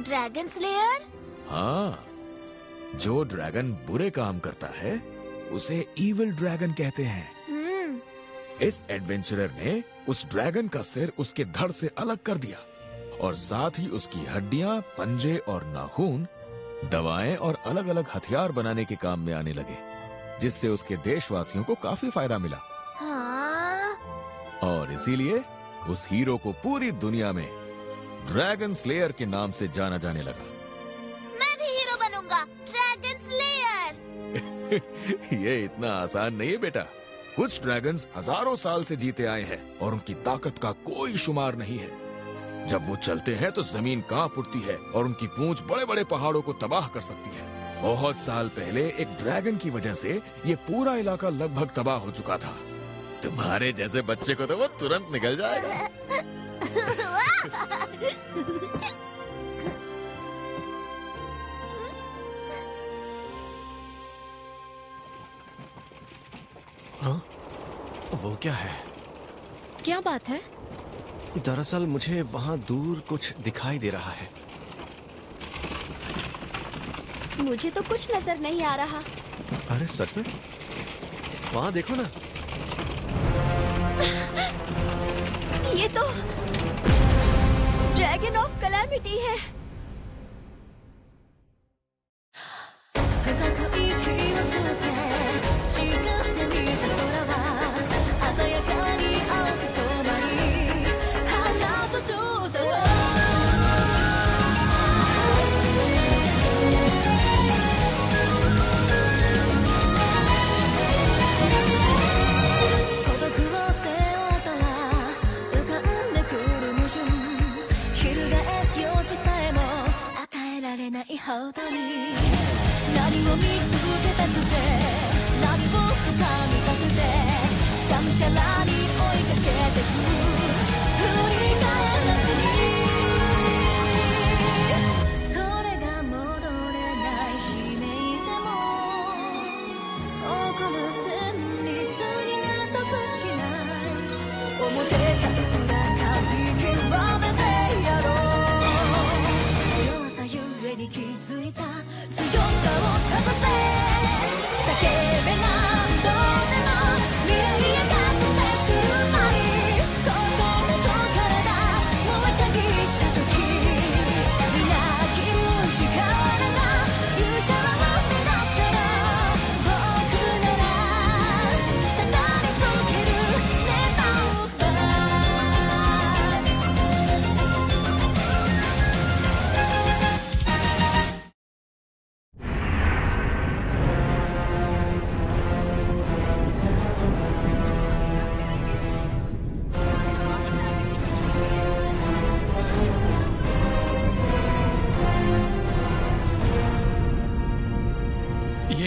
Dragon slayer? हाँ, जो dragon बुरे काम करता है उसे इविल ड्रैगन कहते हैं। इस एडवेंचरर ने उस ड्रैगन का सिर उसके धड़ से अलग कर दिया और साथ ही उसकी हड्डियां, पंजे और नाखून दवाएं और अलग अलग हथियार बनाने के काम में आने लगे, जिससे उसके देशवासियों को काफी फायदा मिला। हाँ? और इसीलिए उस हीरो को पूरी दुनिया में ड्रैगन स्लेयर के नाम से जाना जाने लगा। मैं भी हीरो बनूंगा, ड्रैगन स्लेयर। ये इतना आसान नहीं है बेटा। कुछ ड्रैगन्स हजारों साल से जीते आए हैं और उनकी ताकत का कोई शुमार नहीं है। जब वो चलते हैं तो जमीन कांप उठती है और उनकी पूंछ बड़े बड़े पहाड़ों को तबाह कर सकती है। बहुत साल पहले एक ड्रैगन की वजह से ये पूरा इलाका लगभग तबाह हो चुका था। तुम्हारे जैसे बच्चे को तो वो तुरंत निकल जाएगा। हाँ? वो क्या है? क्या बात है? दरअसल मुझे वहां दूर कुछ दिखाई दे रहा है। मुझे तो कुछ नजर नहीं आ रहा। अरे सच में? वहां देखो ना। ये तो ड्रैगन ऑफ कैलामिटी है।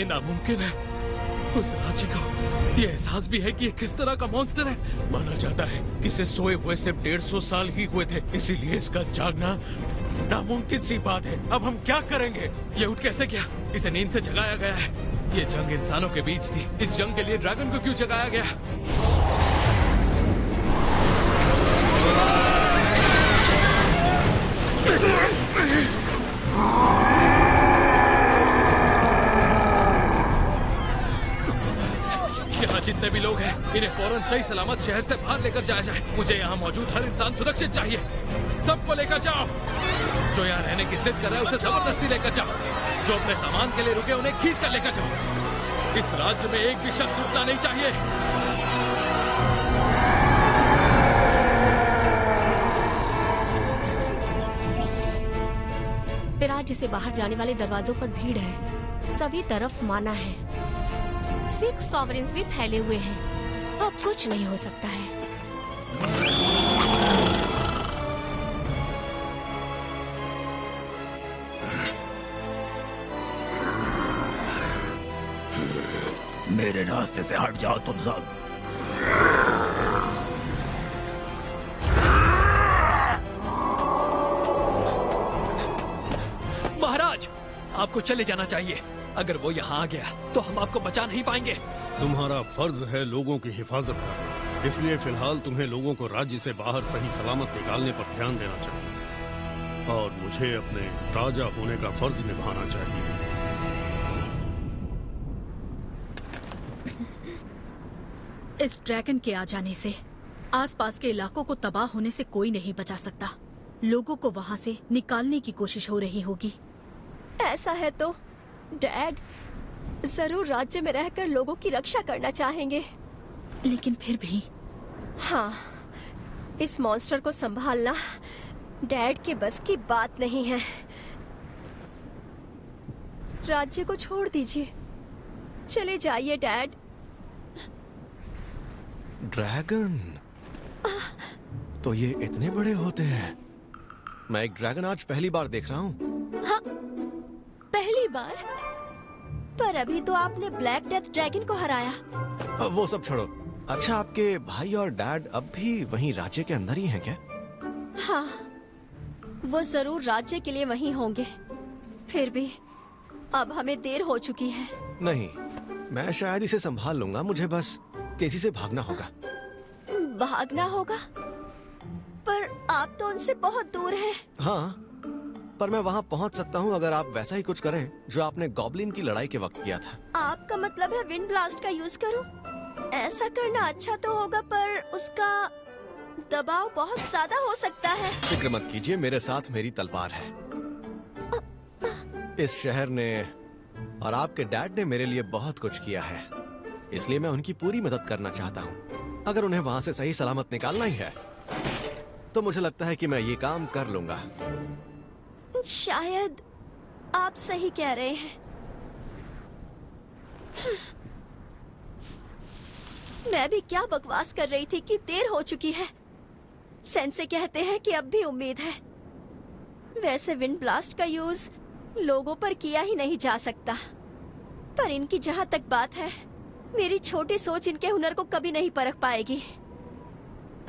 नामुमकिन है। उस राज्य को ये एहसास भी है कि ये किस तरह का मॉन्स्टर है। माना जाता है कि इसे सोए हुए सिर्फ 150 साल ही हुए थे, इसीलिए इसका जागना नामुमकिन सी बात है। अब हम क्या करेंगे? ये उठ कैसे गया? इसे नींद से जगाया गया है। ये जंग इंसानों के बीच थी। इस जंग के लिए ड्रैगन को क्यों जगाया गया? यहाँ जितने भी लोग हैं, इन्हें फौरन सही सलामत शहर से बाहर लेकर जाया जाए। मुझे यहाँ मौजूद हर इंसान सुरक्षित चाहिए। सबको लेकर जाओ। जो यहाँ रहने की जिद कर रहा है उसे जबरदस्ती लेकर जाओ। जो अपने सामान के लिए रुके उन्हें खींच कर लेकर जाओ। इस राज्य में एक भी शख्स रुकना नहीं चाहिए। राज्य से बाहर जाने वाले दरवाजों पर भीड़ है। सभी तरफ माना है। 6 सॉवरेन्स भी फैले हुए हैं। अब कुछ नहीं हो सकता है। मेरे रास्ते से हट जाओ तुम सब। महाराज, आपको चले जाना चाहिए। अगर वो यहाँ आ गया तो हम आपको बचा नहीं पाएंगे। तुम्हारा फर्ज है लोगों की हिफाजत करना, इसलिए फिलहाल तुम्हें लोगों को राज्य से बाहर सही सलामत निकालने पर ध्यान देना चाहिए। और मुझे अपने राजा होने का फर्ज निभाना चाहिए। इस ड्रैगन के आ जाने से आसपास के इलाकों को तबाह होने से कोई नहीं बचा सकता। लोगों को वहाँ से निकालने की कोशिश हो रही होगी। ऐसा है तो डैड जरूर राज्य में रहकर लोगों की रक्षा करना चाहेंगे। लेकिन फिर भी हाँ, इस मॉन्स्टर को संभालना डैड के बस की बात नहीं है। राज्य को छोड़ दीजिए, चले जाइए डैड। ड्रैगन, तो ये इतने बड़े होते हैं। मैं एक ड्रैगन आज पहली बार देख रहा हूँ। हाँ, पहली बार? पर अभी तो आपने ब्लैक डेथ ड्रैगन को हराया। वो सब छोड़ो। अच्छा, आपके भाई और डैड अब भी वहीं राज्य के अंदर ही हैं क्या? हाँ, वो जरूर राज्य के लिए वहीं होंगे। फिर भी अब हमें देर हो चुकी है। नहीं, मैं शायद इसे संभाल लूंगा। मुझे बस तेजी से भागना होगा। भागना होगा? पर आप तो उनसे बहुत दूर हैं। हाँ, पर मैं वहाँ पहुँच सकता हूँ अगर आप वैसा ही कुछ करें जो आपने गॉब्लिन की लड़ाई के वक्त किया था। आपका मतलब है विंड ब्लास्ट का यूज करूं? ऐसा करना अच्छा तो होगा, पर उसका दबाव बहुत ज्यादा हो सकता है। फिक्र मत कीजिए, मेरे साथ मेरी तलवार है। इस शहर ने और आपके डैड ने मेरे लिए बहुत कुछ किया है, इसलिए मैं उनकी पूरी मदद करना चाहता हूँ। अगर उन्हें वहाँ से सही सलामत निकालना ही है तो मुझे लगता है कि मैं ये काम कर लूंगा। शायद आप सही कह रहे हैं। मैं भी क्या बकवास कर रही थी कि देर हो चुकी है। सेंसे कहते हैं कि अब भी उम्मीद है। वैसे विंड ब्लास्ट का यूज लोगों पर किया ही नहीं जा सकता, पर इनकी जहाँ तक बात है, मेरी छोटी सोच इनके हुनर को कभी नहीं परख पाएगी।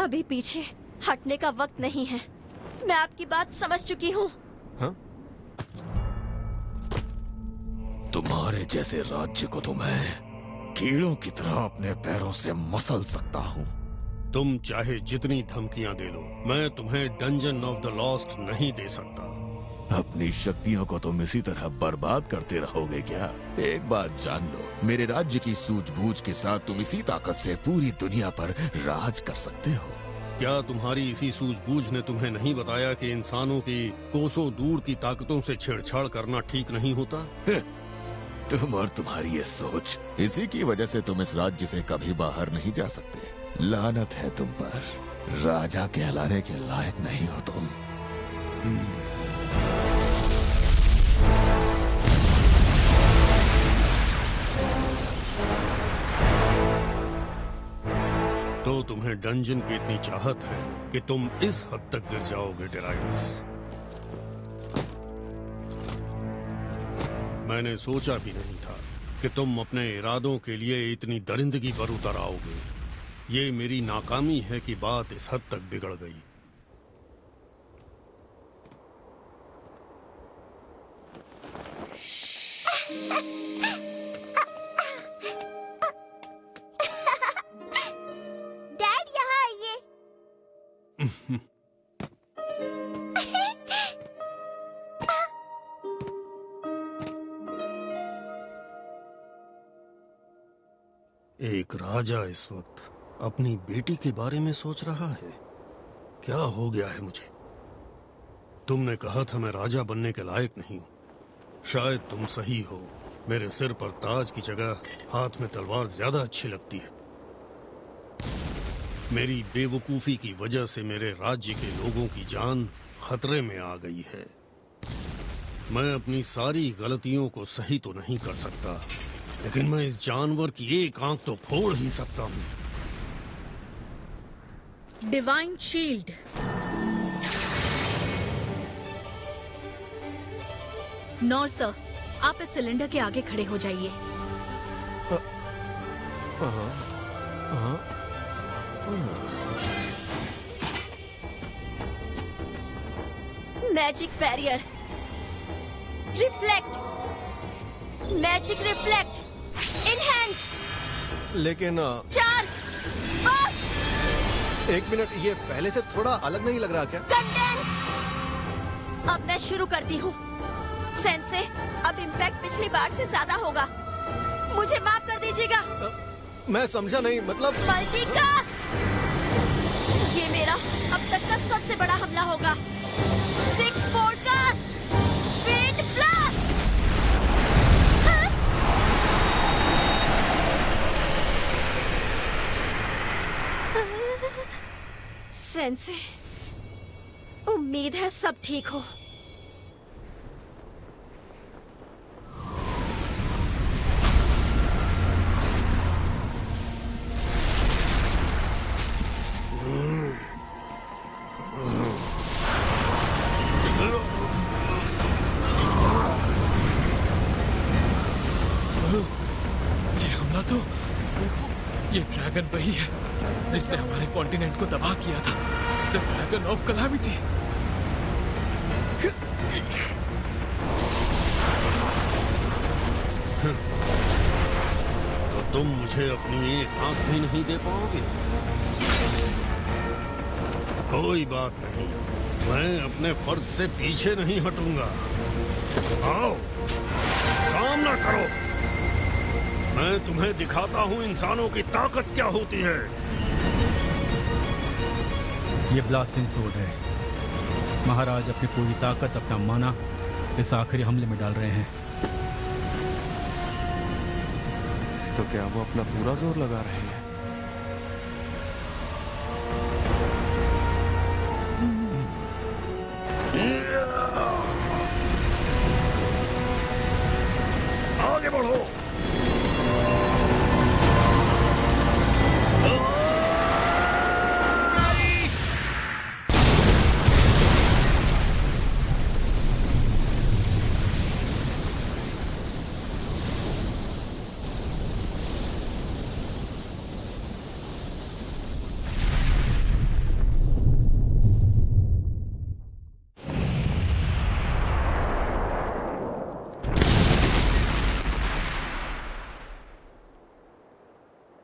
अभी पीछे हटने का वक्त नहीं है। मैं आपकी बात समझ चुकी हूँ। हाँ? तुम्हारे जैसे राज्य को तो मैं कीड़ों की तरह अपने पैरों से मसल सकता हूँ। तुम चाहे जितनी धमकियां दे लो, मैं तुम्हें डंजन ऑफ द लॉस्ट नहीं दे सकता। अपनी शक्तियों को तुम इसी तरह बर्बाद करते रहोगे क्या? एक बात जान लो, मेरे राज्य की सूझबूझ के साथ तुम इसी ताकत से पूरी दुनिया पर राज कर सकते हो। क्या तुम्हारी इसी सूझबूझ ने तुम्हें नहीं बताया कि इंसानों की कोसों दूर की ताकतों से छेड़छाड़ करना ठीक नहीं होता? तुम और तुम्हारी ये सोच, इसी की वजह से तुम इस राज्य से कभी बाहर नहीं जा सकते। लानत है तुम पर, राजा कहलाने के लायक नहीं हो तुम। तो तुम्हें डंजन की इतनी चाहत है कि तुम इस हद तक गिर जाओगे डेराइडस। मैंने सोचा भी नहीं था कि तुम अपने इरादों के लिए इतनी दरिंदगी पर उतर आओगे। ये मेरी नाकामी है कि बात इस हद तक बिगड़ गई। डैड यहाँ आइए। एक राजा इस वक्त अपनी बेटी के बारे में सोच रहा है। क्या हो गया है मुझे? तुमने कहा था मैं राजा बनने के लायक नहीं हूं। शायद तुम सही हो। मेरे सिर पर ताज की जगह हाथ में तलवार ज्यादा अच्छी लगती है। मेरी बेवकूफी की वजह से मेरे राज्य के लोगों की जान खतरे में आ गई है। मैं अपनी सारी गलतियों को सही तो नहीं कर सकता, लेकिन मैं इस जानवर की एक आंख तो फोड़ ही सकता हूं। Divine shield. नॉर सर, आप इस सिलेंडर के आगे खड़े हो जाइए। Magic barrier, reflect, magic reflect, enhance, लेकिन चार्ज, बस्ट, एक मिनट, ये पहले से थोड़ा अलग नहीं लग रहा क्या? कंडेंस। अब मैं शुरू करती हूँ। सेंसे, अब इम्पैक्ट पिछली बार से ज्यादा होगा। मुझे माफ कर दीजिएगा। मैं समझा नहीं, मतलब मल्टीकास्ट! ये मेरा अब तक का सबसे बड़ा हमला होगा। 6 पॉडकास्ट, विंड ब्लास्ट! सेंसे, उम्मीद है सब ठीक हो। ये हमला तो ये ड्रैगन वही है जिसने हमारे कॉन्टिनेंट को तबाह किया था। The dragon of calamity. तो तुम मुझे अपनी एक आंख भी नहीं दे पाओगे? कोई बात नहीं, मैं अपने फर्ज से पीछे नहीं हटूंगा। आओ, सामना करो। मैं तुम्हें दिखाता हूँ इंसानों की ताकत क्या होती है। ये ब्लास्टिंग सोड है। महाराज अपनी पूरी ताकत, अपना माना इस आखिरी हमले में डाल रहे हैं। तो क्या वो अपना पूरा जोर लगा रहे हैं? आगे बढ़ो।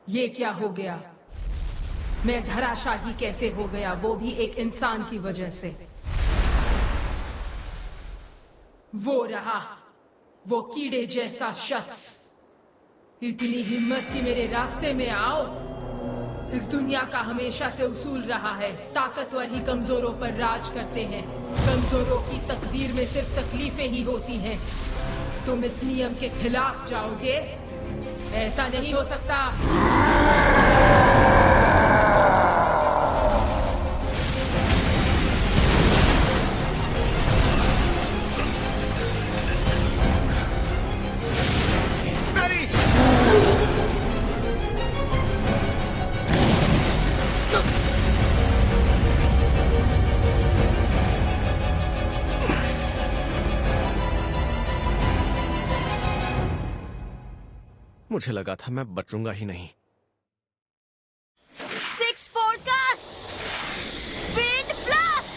ये क्या हो गया? मैं धराशाही कैसे हो गया, वो भी एक इंसान की वजह से। वो रहा, वो कीड़े जैसा शख्स। इतनी हिम्मत कि मेरे रास्ते में आओ। इस दुनिया का हमेशा से उसूल रहा है, ताकतवर ही कमजोरों पर राज करते हैं। कमजोरों की तकदीर में सिर्फ तकलीफें ही होती हैं। तुम इस नियम के खिलाफ जाओगे? ऐसा नहीं हो सकता। मुझे लगा था मैं बचूंगा ही नहीं। 6 podcast, wind blast!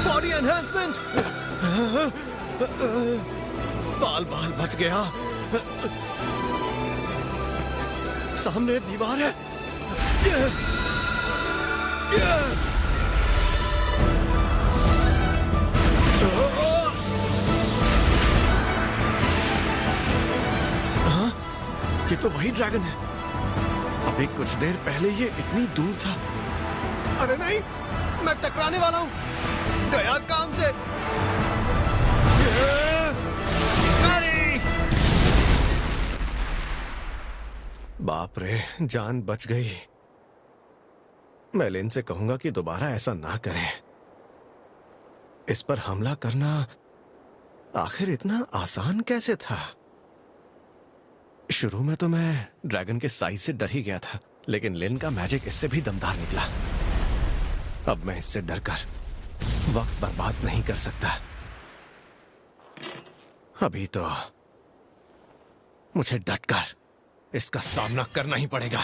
Body enhancement. बाल बाल बच गया। सामने दीवार है। हाँ, ये तो वही ड्रैगन है। अभी कुछ देर पहले ये इतनी दूर था। अरे नहीं, मैं टकराने वाला हूँ। गया काम से। बाप रे, जान बच गई। मैं लिन से कहूंगा कि दोबारा ऐसा ना करें। इस पर हमला करना आखिर इतना आसान कैसे था? शुरू में तो मैं ड्रैगन के साइज से डर ही गया था, लेकिन लिन का मैजिक इससे भी दमदार निकला। अब मैं इससे डरकर वक्त बर्बाद नहीं कर सकता। अभी तो मुझे डटकर इसका सामना करना ही पड़ेगा।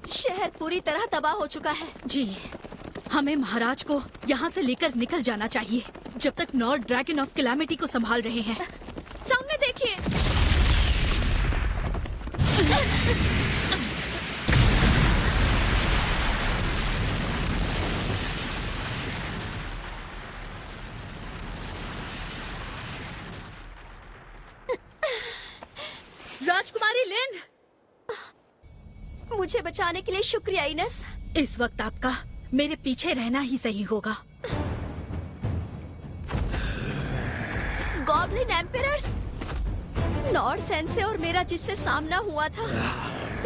शहर पूरी तरह तबाह हो चुका है। जी, हमें महाराज को यहाँ से लेकर निकल जाना चाहिए जब तक नॉर्थ ड्रैगन ऑफ कैलामिटी को संभाल रहे हैं। सामने देखिए। राजकुमारी लिन, मुझे बचाने के लिए शुक्रिया इनस। इस वक्त आपका मेरे पीछे रहना ही सही होगा। गॉब्लिन एम्परर्स, नॉर्ड सेंसे और मेरा जिससे सामना हुआ था,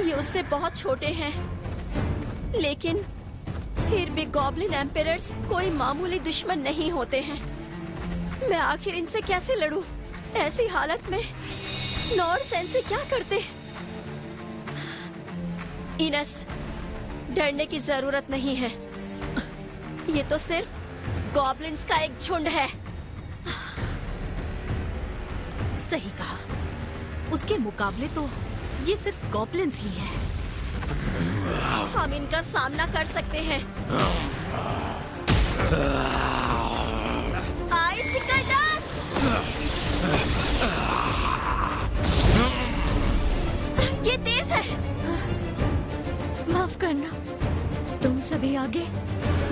ये उससे बहुत छोटे हैं, लेकिन फिर भी गॉब्लिन एम्परर्स कोई मामूली दुश्मन नहीं होते हैं। मैं आखिर इनसे कैसे लड़ूं? ऐसी हालत में नॉर्ड सेंसे क्या करते? इनस, डरने की जरूरत नहीं है। ये तो सिर्फ गॉब्लिन्स का एक झुंड है। सही कहा, उसके मुकाबले तो ये सिर्फ गॉब्लिन्स ही हैं। हम इनका सामना कर सकते हैं। आइसिकल डांस! ये तेज है। माफ करना, तुम सभी आगे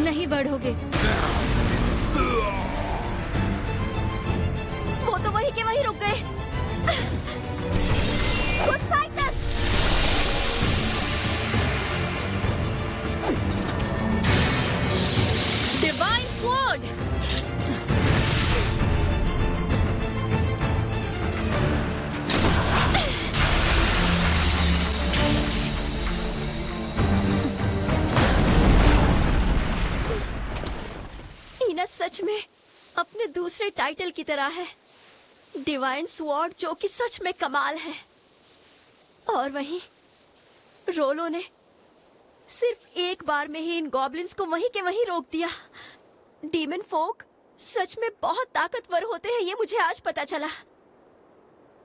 नहीं बढ़ोगे। वो तो वही के वही रुक गए। क्रूसाइटस! Divine sword! इनस सच में अपने दूसरे टाइटल की तरह है, डिवाइन स्वॉर्ड, जो कि सच में कमाल है। और वहीं रोलो ने सिर्फ एक बार में ही इन गॉब्लिन्स को वहीं के वहीं रोक दिया। डीमन फोक सच में बहुत ताकतवर होते हैं, ये मुझे आज पता चला।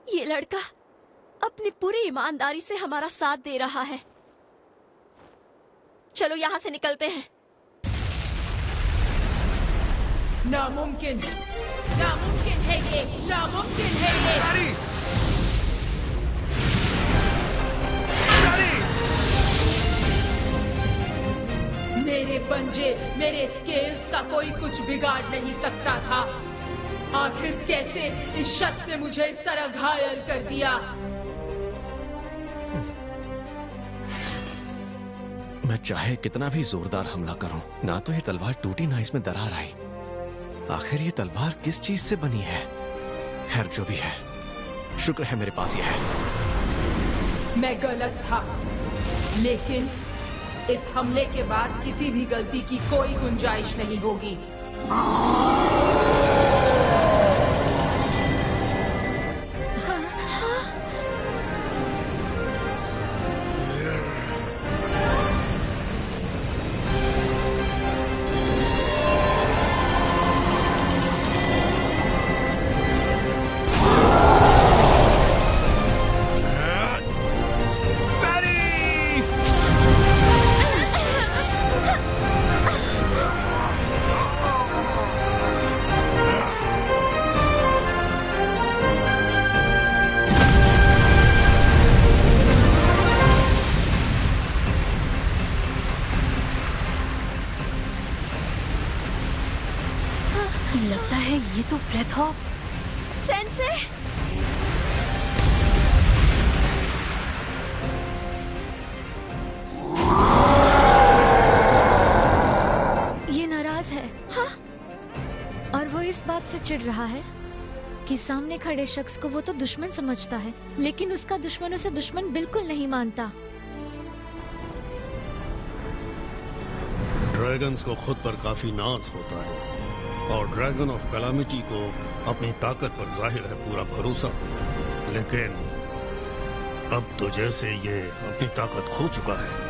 ये लड़का अपनी पूरी ईमानदारी से हमारा साथ दे रहा है। चलो यहाँ से निकलते हैं। नामुमकिन, नामुमकिन है ये, नामुमकिन है ये। मेरे पंजे, मेरे स्केल्स का कोई कुछ बिगाड़ नहीं सकता था। आखिर कैसे इस शख्स ने मुझे इस तरह घायल कर दिया? मैं चाहे कितना भी जोरदार हमला करूं, ना तो ये तलवार टूटी ना इसमें दरार आई। आखिर ये तलवार किस चीज से बनी है? खैर जो भी है, शुक्र है मेरे पास ये है। मैं गलत था, लेकिन इस हमले के बाद किसी भी गलती की कोई गुंजाइश नहीं होगी। लगता है ये तो ब्रेथ ऑफ सेंसे। ये नाराज है। हाँ? और वो इस बात से चिढ़ रहा है कि सामने खड़े शख्स को वो तो दुश्मन समझता है, लेकिन उसका दुश्मन उसे दुश्मन बिल्कुल नहीं मानता। ड्रैगन्स को खुद पर काफी नाज होता है और ड्रैगन ऑफ कैलामिटी को अपनी ताकत पर जाहिर है पूरा भरोसा होगा, लेकिन अब तो जैसे ये अपनी ताकत खो चुका है।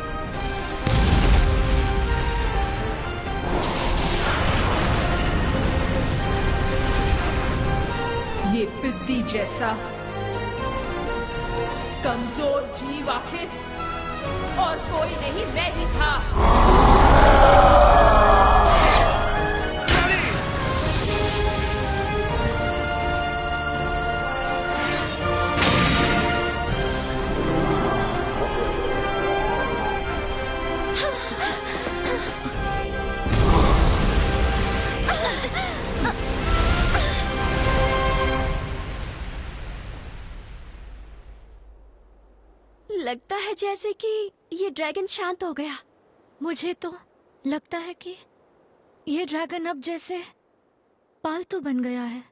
ये पिद्दी जैसा कमजोर जीव आखिर और कोई नहीं, मैं ही था। लगता है जैसे कि ये ड्रैगन शांत हो गया। मुझे तो लगता है कि ये ड्रैगन अब जैसे पालतू बन गया है।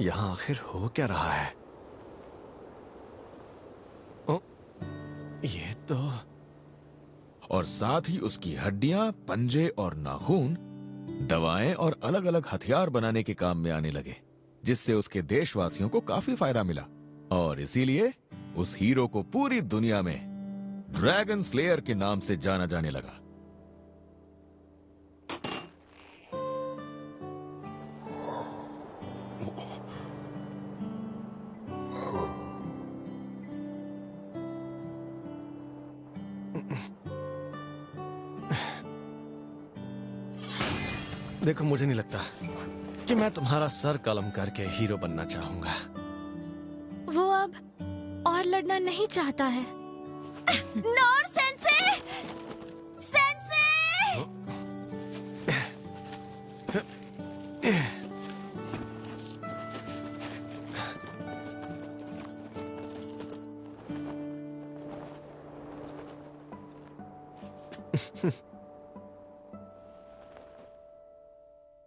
यहाँ आखिर हो क्या रहा है? ओ, ये तो... और साथ ही उसकी हड्डियां, पंजे और नाखून दवाएं और अलग अलग हथियार बनाने के काम में आने लगे, जिससे उसके देशवासियों को काफी फायदा मिला। और इसीलिए उस हीरो को पूरी दुनिया में ड्रैगन स्लेयर के नाम से जाना जाने लगा। देखो, मुझे नहीं लगता कि मैं तुम्हारा सर कलम करके हीरो बनना चाहूंगा। वो अब और लड़ना नहीं चाहता है। नॉर सेंसे! सेंसे!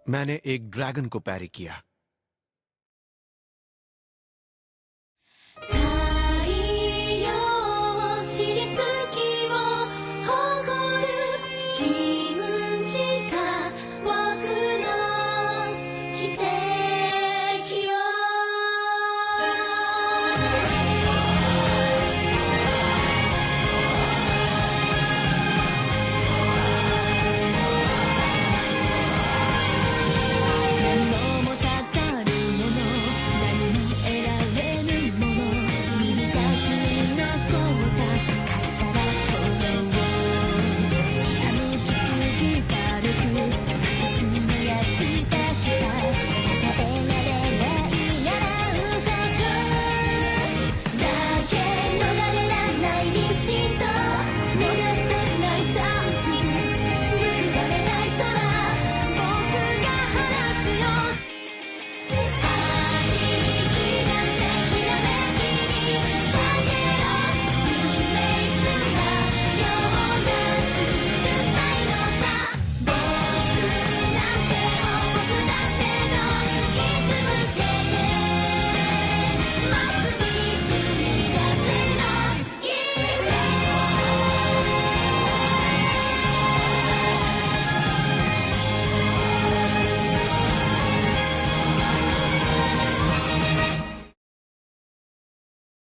मैंने एक ड्रैगन को पैरी किया।